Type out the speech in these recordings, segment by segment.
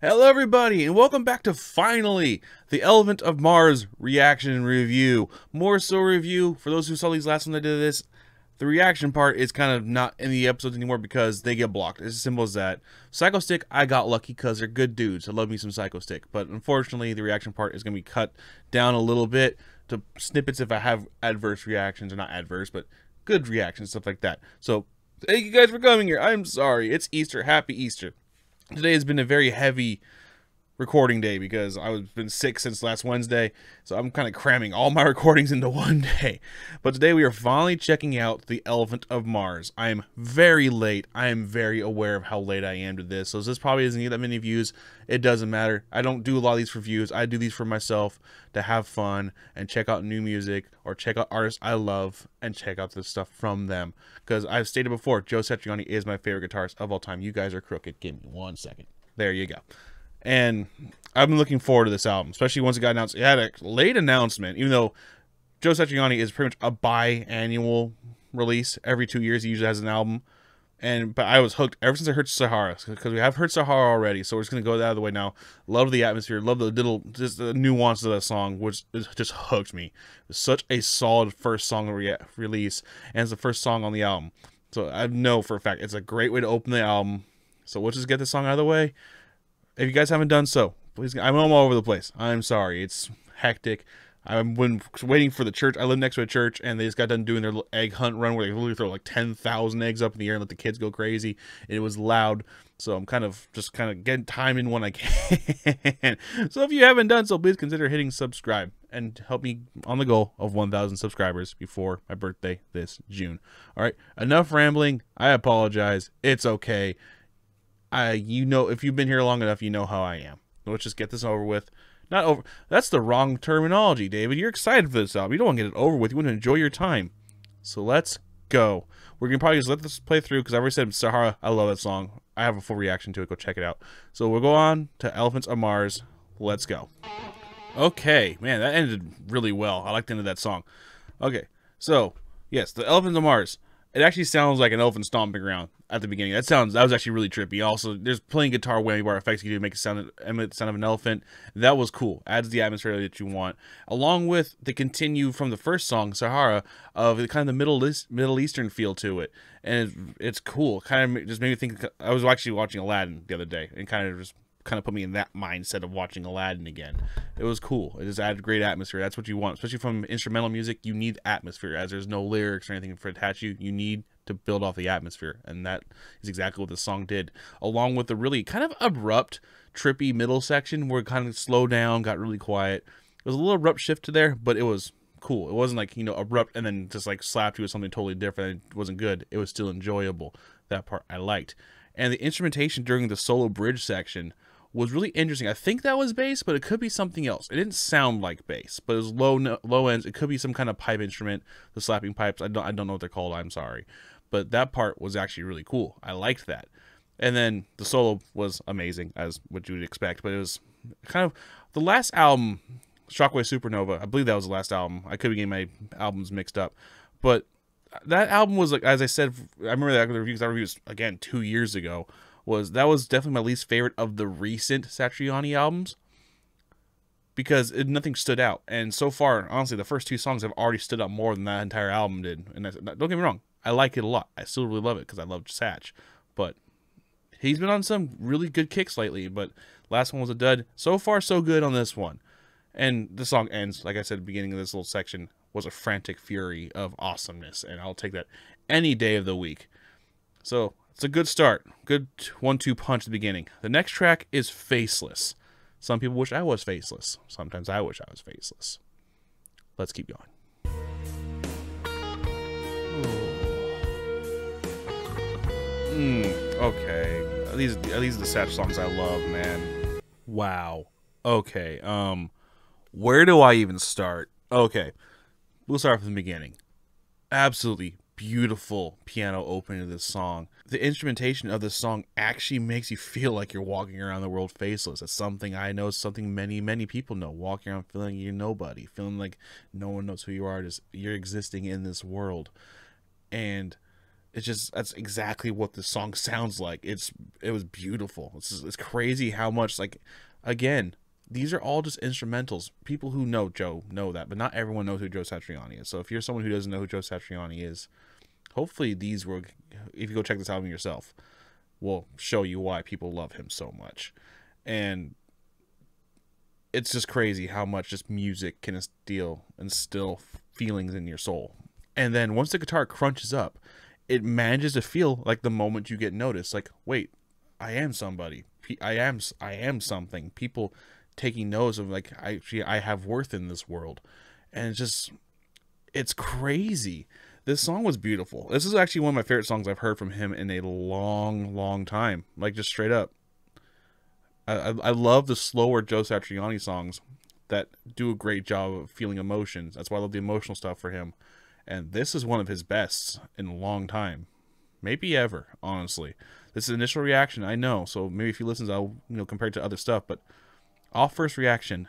Hello everybody, and welcome back to finally the Elephant of Mars reaction review. More so review, for those who saw these last ones I did this, the reaction part is kind of not in the episodes anymore because they get blocked. It's as simple as that. Psycho Stick, I got lucky because they're good dudes. I love me some Psycho Stick. But unfortunately, the reaction part is going to be cut down a little bit to snippets if I have adverse reactions, or not adverse, but good reactions, stuff like that. So, thank you guys for coming here. I'm sorry. It's Easter. Happy Easter. Today has been a very heavy recording day because I've been sick since last Wednesday, so I'm kind of cramming all my recordings into one day. But today we are finally checking out the Elephant of Mars. I am very late. I am very aware of how late I am to this, so this probably doesn't get that many views. It doesn't matter. I don't do a lot of these for views. I do these for myself to have fun and check out new music or check out artists I love and check out the stuff from them. Because I've stated before, Joe Satriani is my favorite guitarist of all time. You guys are crooked. Give me 1 second. There you go. And I've been looking forward to this album, especially once it got announced. It had a late announcement, even though Joe Satriani is pretty much a biannual release. Every 2 years he usually has an album. But I was hooked ever since I heard Sahara, because we have heard Sahara already, so we're just going to go out of the way now. Love the atmosphere, love the little, just the nuances of that song, which just hooked me. It's such a solid first song release, and it's the first song on the album. So I know for a fact it's a great way to open the album. So we'll just get this song out of the way. If you guys haven't done so, please, I'm all over the place. I'm sorry. It's hectic. I've been waiting for the church. I live next to a church, and they just got done doing their little egg hunt run where they literally throw like 10,000 eggs up in the air and let the kids go crazy. And it was loud, so I'm just getting time in when I can. So if you haven't done so, please consider hitting subscribe and help me on the goal of 1,000 subscribers before my birthday this June. All right, enough rambling. I apologize. It's okay. You know, if you've been here long enough, you know how I am. Let's just get this over with. Not over. That's the wrong terminology, David. You're excited for this album. You don't want to get it over with. You want to enjoy your time. So let's go. We're going to probably just let this play through because I already said Sahara. I love that song. I have a full reaction to it. Go check it out. So we'll go on to Elephants of Mars. Let's go. Okay. Man, that ended really well. I like the end of that song. Okay. So, yes, the Elephants of Mars. It actually sounds like an elephant stomping around at the beginning. That was actually really trippy. Also, there's playing guitar whammy bar effects you can do to make it emulate the sound of an elephant. That was cool. Adds the atmosphere that you want. Along with the continue from the first song, Sahara, of the kind of the Middle Eastern feel to it. And it's cool. Kind of just made me think. I was actually watching Aladdin the other day and kind of put me in that mindset of watching Aladdin again. It was cool. It just added great atmosphere. That's what you want, especially from instrumental music. You need atmosphere, as there's no lyrics or anything for it to attach you. You need to build off the atmosphere, and that is exactly what the song did. Along with the really kind of abrupt, trippy middle section where it kind of slowed down, got really quiet. It was a little abrupt shift to there, but it was cool. It wasn't like, you know, abrupt and then just like slapped you with something totally different. It wasn't good. It was still enjoyable. That part I liked. And the instrumentation during the solo bridge section was really interesting. I think that was bass, but it could be something else. It didn't sound like bass, but it was low ends. It could be some kind of pipe instrument, the slapping pipes. I don't know what they're called. I'm sorry. But that part was actually really cool. I liked that. And then the solo was amazing, as what you would expect. But it was kind of the last album, Shockwave Supernova. I believe that was the last album. I could be getting my albums mixed up. But that album was, like, as I said, I remember that review was, again, 2 years ago. That was definitely my least favorite of the recent Satriani albums, because nothing stood out. And so far, honestly, the first 2 songs have already stood out more than that entire album did. And don't get me wrong, I like it a lot. I still really love it because I love Satch. But he's been on some really good kicks lately, but last one was a dud. So far, so good on this one. And the song ends, like I said at the beginning of this little section, was a frantic fury of awesomeness, and I'll take that any day of the week. So it's a good start. Good 1-2 punch at the beginning. The next track is Faceless. Some people wish I was faceless. Sometimes I wish I was faceless. Let's keep going. Okay. These are the Satch songs I love, man. Wow. Okay. Where do I even start? Okay. We'll start from the beginning. Absolutely beautiful piano opening to this song. The instrumentation of this song actually makes you feel like you're walking around the world faceless. That's something I know, something many people know. Walking around feeling you're nobody, feeling like no one knows who you are, just you're existing in this world. And it's just, that's exactly what the song sounds like. It was beautiful. It's crazy how much, like, again, these are all just instrumentals. People who know Joe know that, but not everyone knows who Joe Satriani is. So if you're someone who doesn't know who Joe Satriani is, hopefully these will, if you go check this album yourself, will show you why people love him so much. And it's just crazy how much just music can instill feelings in your soul. And then once the guitar crunches up, it manages to feel like the moment you get noticed. Like, wait, I am somebody. I am something. People taking notice of, like, I have worth in this world. And it's crazy. This song was beautiful. This is actually one of my favorite songs I've heard from him in a long, long time. Like, just straight up. I love the slower Joe Satriani songs that do a great job of feeling emotions. That's why I love the emotional stuff for him. And this is one of his bests in a long time. Maybe ever, honestly. This is initial reaction, I know. So maybe if he listens, I'll, compare it to other stuff. But off first reaction,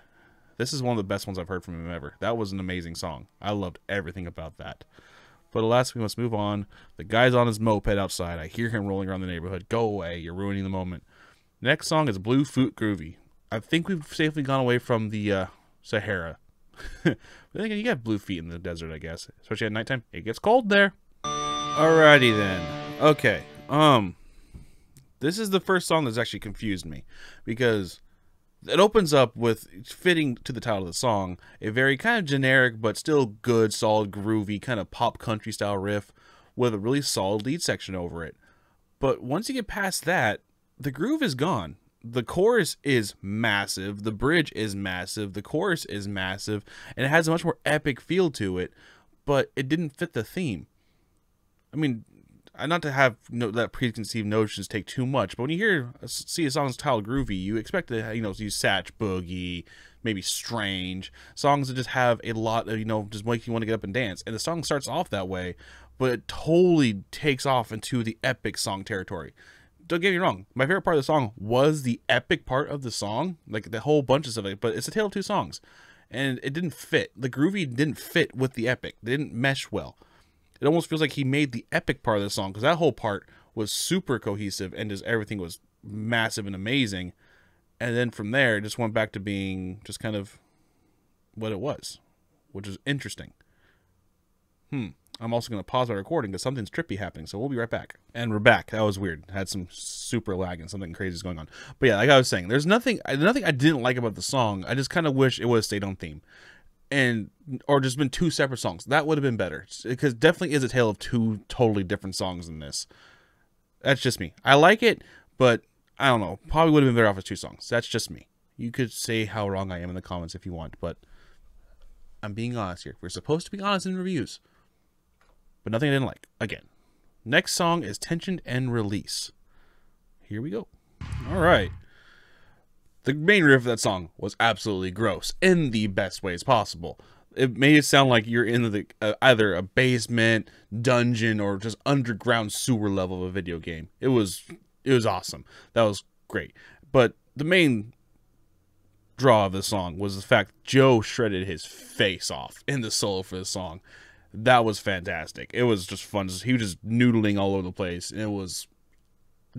this is one of the best ones I've heard from him ever. That was an amazing song. I loved everything about that. But alas, we must move on. The guy's on his moped outside. I hear him rolling around the neighborhood. Go away. You're ruining the moment. Next song is Blue Foot Groovy. I think we've safely gone away from the Sahara. But then again, you got blue feet in the desert, I guess. Especially at nighttime. It gets cold there. Alrighty then. Okay. This is the first song that's actually confused me. Because it opens up with, fitting to the title of the song, a very kind of generic but still good, solid, groovy, kind of pop country style riff with a really solid lead section over it. But once you get past that, the groove is gone. The chorus is massive. The bridge is massive. The chorus is massive. And it has a much more epic feel to it. But it didn't fit the theme. I mean, not to have that preconceived notions take too much. But when you see a song's titled Groovy, you expect to, use Satch, Boogie, maybe Strange. Songs that just have a lot of, just make you want to get up and dance. And the song starts off that way. But it totally takes off into the epic song territory. Don't get me wrong, my favorite part of the song was the epic part of the song, like the whole bunch of stuff, but it's a tale of two songs, and it didn't fit. The groovy didn't fit with the epic. They didn't mesh well. It almost feels like he made the epic part of the song, because that whole part was super cohesive, and just everything was massive and amazing, and then from there, it just went back to being just kind of what it was, which is interesting. I'm also going to pause my recording because something's trippy happening, so we'll be right back. And we're back. That was weird. Had some super lag and something crazy is going on. But yeah, like I was saying, there's nothing I didn't like about the song. I just kind of wish it would have stayed on theme. Or just been two separate songs. That would have been better. Because definitely is a tale of two totally different songs in this. That's just me. I like it, but I don't know. Probably would have been better off as two songs. That's just me. You could say how wrong I am in the comments if you want, but I'm being honest here. We're supposed to be honest in reviews. But nothing I didn't like. Again. Next song is Tension and Release. Here we go. Alright. The main riff of that song was absolutely gross. In the best ways possible. It made it sound like you're in the either a basement, dungeon, or just underground sewer level of a video game. It was awesome. That was great. But the main draw of the song was the fact Joe shredded his face off in the solo for this song. That was fantastic. It was just fun. He was just noodling all over the place. And it was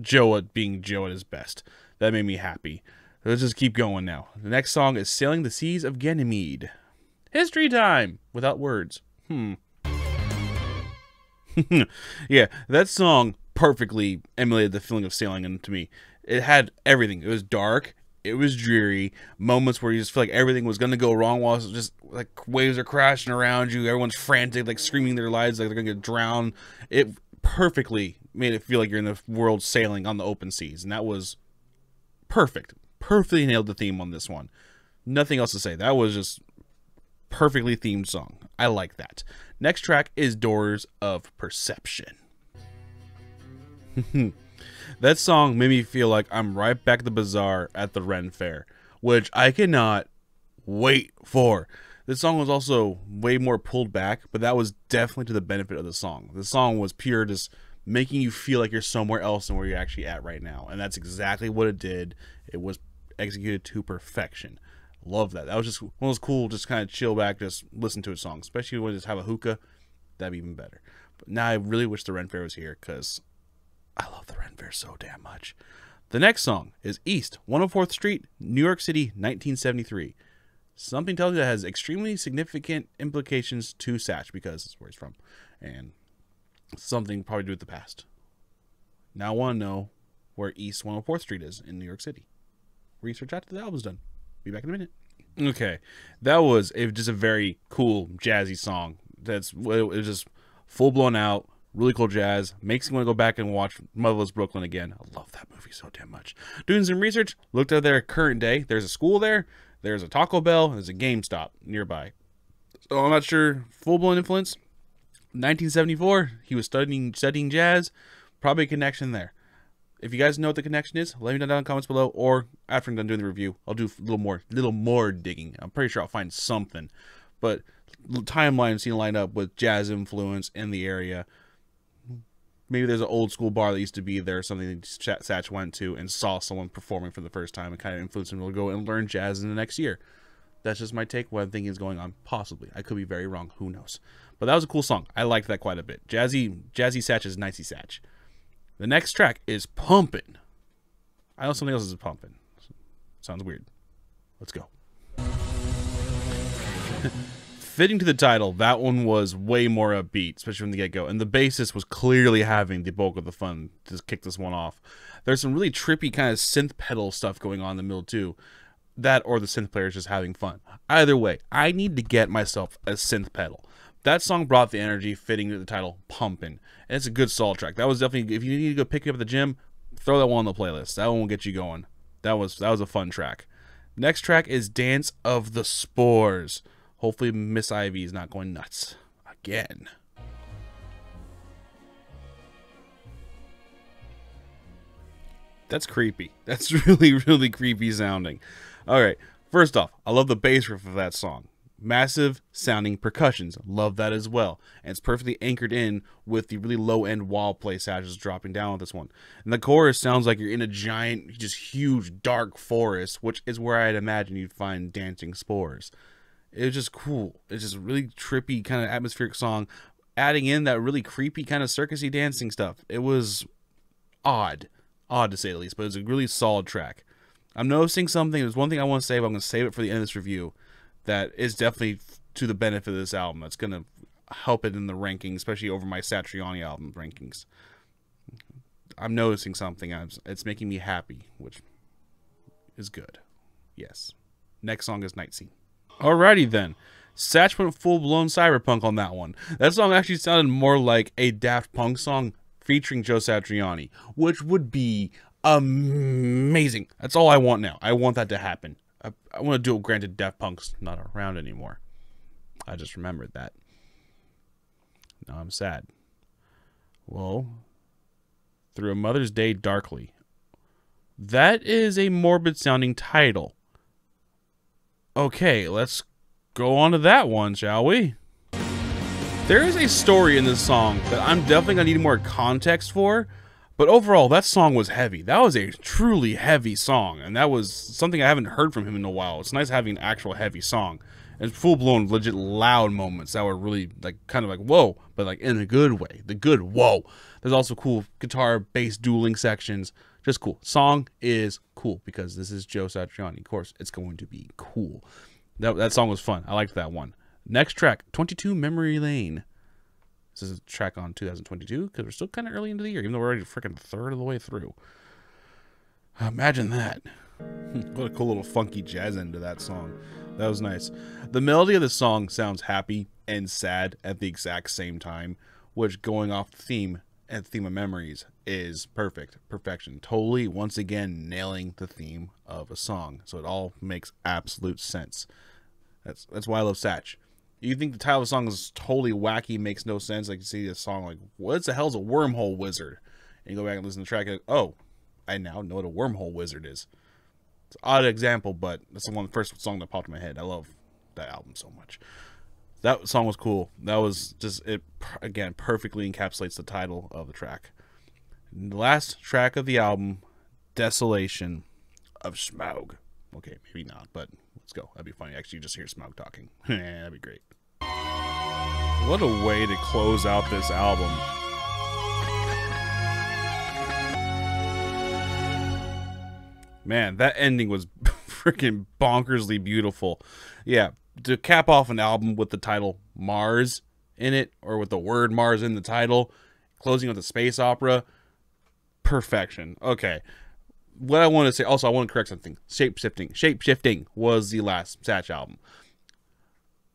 Joe being Joe at his best. That made me happy. Let's just keep going now. The next song is Sailing the Seas of Ganymede. History time! Without words. Yeah, that song perfectly emulated the feeling of sailing to me. It had everything. It was dark. It was dreary. Moments where you just feel like everything was going to go wrong while it's just like waves are crashing around you. Everyone's frantic, like screaming their lives like they're going to get drowned. It perfectly made it feel like you're in the world sailing on the open seas. And that was perfect. Perfectly nailed the theme on this one. Nothing else to say. That was just perfectly themed song. I like that. Next track is Doors of Perception. That song made me feel like I'm right back at the bazaar at the Ren Fair, which I cannot wait for. This song was also way more pulled back, but that was definitely to the benefit of the song. The song was pure just making you feel like you're somewhere else than where you're actually at right now, and that's exactly what it did. It was executed to perfection. Love that. That was just one of those cool, just kind of chill back, just listen to a song, especially when you just have a hookah. That'd be even better. But now I really wish the Ren Fair was here because I love the Ren Fair so damn much. The next song is East, 104th Street, New York City, 1973. Something tells you that has extremely significant implications to Satch because it's where he's from. And something probably to do with the past. Now I want to know where East 104th Street is in New York City. Research after the album's done. Be back in a minute. Okay, that was just a very cool jazzy song. It was just full blown out, really cool jazz. Makes me want to go back and watch Motherless Brooklyn again. I love that movie so damn much. Doing some research, looked at their current day. There's a school there. There's a Taco Bell. There's a GameStop nearby. So I'm not sure. Full blown influence. 1974. He was studying jazz. Probably a connection there. If you guys know what the connection is, let me know down in the comments below, or after I'm done doing the review, I'll do a little more digging. I'm pretty sure I'll find something. But timeline seem to line up with jazz influence in the area. Maybe there's an old school bar that used to be there, something that Satch went to and saw someone performing for the first time and kind of influenced him to go and learn jazz in the next year. That's just my take. What I'm thinking is going on. Possibly. I could be very wrong. Who knows? But that was a cool song. I liked that quite a bit. Jazzy Satch is nicey Satch. The next track is Pumpin'. I know something else is Pumpin'. Sounds weird. Let's go. Fitting to the title, that one was way more upbeat, especially from the get-go. And the bassist was clearly having the bulk of the fun to kick this one off. There's some really trippy kind of synth pedal stuff going on in the middle too. That or the synth player is just having fun. Either way, I need to get myself a synth pedal. That song brought the energy fitting to the title, Pumpin'. And it's a good soul track. That was definitely, if you need to go pick it up at the gym, throw that one on the playlist. That one will get you going. That was a fun track. Next track is Dance of the Spores. Hopefully Miss Ivy is not going nuts again. That's creepy. That's really, really creepy sounding. Alright, first off, I love the bass riff of that song. Massive sounding percussions. Love that as well. And it's perfectly anchored in with the really low end wall play Satch is dropping down with this one. And the chorus sounds like you're in a giant, just huge, dark forest, which is where I'd imagine you'd find dancing spores. It was just cool. It's just a really trippy kind of atmospheric song, adding in that really creepy kind of circusy dancing stuff. It was odd to say the least, but it was a really solid track. I'm noticing something. There's one thing I want to say, but I'm going to save it for the end of this review. That is definitely to the benefit of this album. That's going to help it in the rankings, especially over my Satriani album rankings. I'm noticing something. It's making me happy, which is good. Yes. Next song is Night Scene. Alrighty then. Satch went full-blown cyberpunk on that one. That song actually sounded more like a Daft Punk song featuring Joe Satriani, which would be amazing. That's all I want now. I want that to happen. I want to do it, granted Daft Punk's not around anymore. I just remembered that. Now I'm sad. Well, Through a Mother's Day Darkly. That is a morbid sounding title. Okay, let's go on to that one, shall we? There is a story in this song that I'm definitely going to need more context for. But overall, that song was heavy. That was a truly heavy song, and that was something I haven't heard from him in a while. It's nice having an actual heavy song. And full-blown, legit loud moments that were really, like, kind of like, whoa, but, like, in a good way. The good whoa. There's also cool guitar, bass dueling sections. Just cool. Song is cool, because this is Joe Satriani. Of course, it's going to be cool. That song was fun. I liked that one. Next track, 22 Memory Lane. This is a track on 2022, because we're still kind of early into the year, even though we're already freaking third of the way through. Imagine that. What a cool little funky jazz end to that song. That was nice. The melody of the song sounds happy and sad at the exact same time, which, going off the theme and theme of memories, is perfect. Perfection. Totally, once again, nailing the theme of a song. So it all makes absolute sense. That's why I love Satch. You think the title of the song is totally wacky, makes no sense. Like, you see this song, like, what the hell's a wormhole wizard? And you go back and listen to the track, and oh, I now know what a wormhole wizard is. It's an odd example, but that's the first song that popped in my head. I love that album so much. That song was cool. That was just, it, again, perfectly encapsulates the title of the track. And the last track of the album, Desolation of Smaug. Okay, maybe not, but let's go. That'd be funny. Actually, just hear Smaug talking. That'd be great. What a way to close out this album. Man, that ending was freaking bonkersly beautiful. Yeah, to cap off an album with the title Mars in it, or with the word Mars in the title, closing with a space opera, perfection. Okay. What I want to say, also, I want to correct something. Shape-shifting was the last Satch album.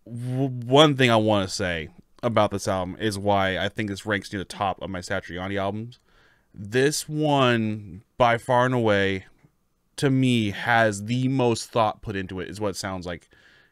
One thing I want to say about this album is why I think this ranks near the top of my Satriani albums. This one, by far and away, to me, has the most thought put into it, is what it sounds like,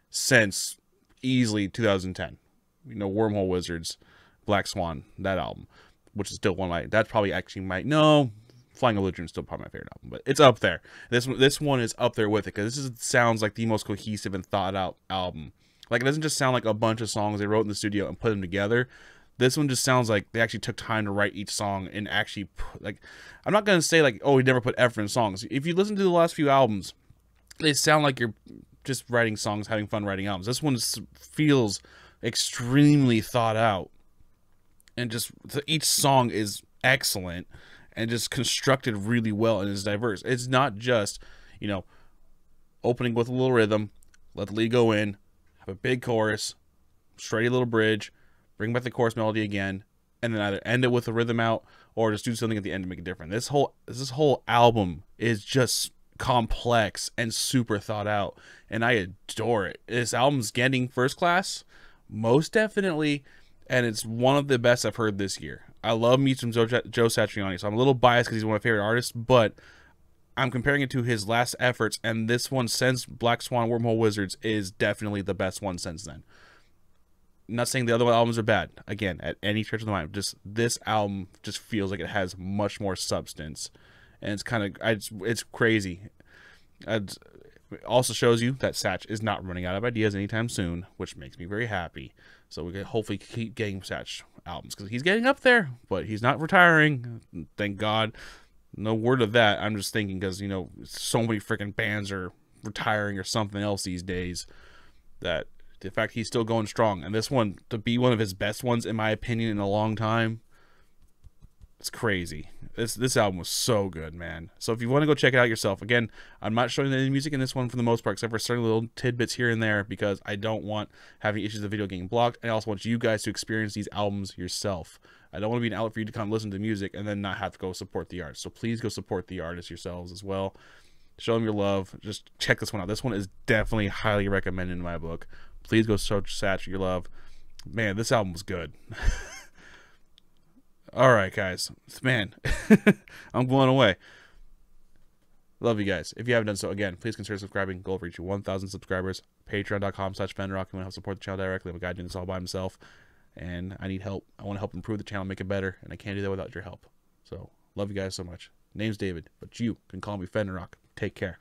since easily 2010. You know, Wormhole Wizards, Black Swan, that album, which is still one of my, that's probably actually my, no, Flying Illusion is still probably my favorite album, but it's up there. This one is up there with it, because sounds like the most cohesive and thought out album. Like, it doesn't just sound like a bunch of songs they wrote in the studio and put them together. This one just sounds like they actually took time to write each song and actually, like, I'm not going to say, like, oh, we never put effort in songs. If you listen to the last few albums, they sound like you're just writing songs, having fun writing albums. This one feels extremely thought out. And just, each song is excellent and just constructed really well and is diverse. It's not just, you know, opening with a little rhythm, let the lead go in, have a big chorus, straight little bridge, bring back the chorus melody again, and then either end it with a rhythm out or just do something at the end to make it different. This whole album is just complex and super thought out, and I adore it. This album's getting first class, most definitely, and it's one of the best I've heard this year. I love me some Joe Satriani, so I'm a little biased because he's one of my favorite artists, but I'm comparing it to his last efforts, and this one since Black Swan Wormhole Wizards is definitely the best one since then. Not saying the other albums are bad, again, at any stretch of the mind. Just this album just feels like it has much more substance, and it's kind of it's crazy. It also shows you that Satch is not running out of ideas anytime soon, which makes me very happy. So we can hopefully keep getting Satch albums, because he's getting up there, but he's not retiring. Thank God. No word of that. I'm just thinking because, you know, so many freaking bands are retiring or something else these days, that the fact he's still going strong, and this one to be one of his best ones in my opinion in a long time, it's crazy. This album was so good, man. So if you want to go check it out yourself, again, I'm not showing any music in this one for the most part, except for certain little tidbits here and there, because I don't want having issues with the video getting blocked. I also want you guys to experience these albums yourself. I don't want to be an outlet for you to come listen to music and then not have to go support the artist. So please go support the artists yourselves as well. Show them your love. Just check this one out. This one is definitely highly recommended in my book. Please go show Satch your love. Man, this album was good. All right, guys. Man, I'm blown away. Love you guys. If you haven't done so, again, please consider subscribing. Goal of reaching 1,000 subscribers. Patreon.com/Fenrirock. You want to help support the channel directly. I'm a guy doing this all by himself, and I need help. I want to help improve the channel, make it better, and I can't do that without your help. So, love you guys so much. Name's David, but you can call me Fenrirock. Take care.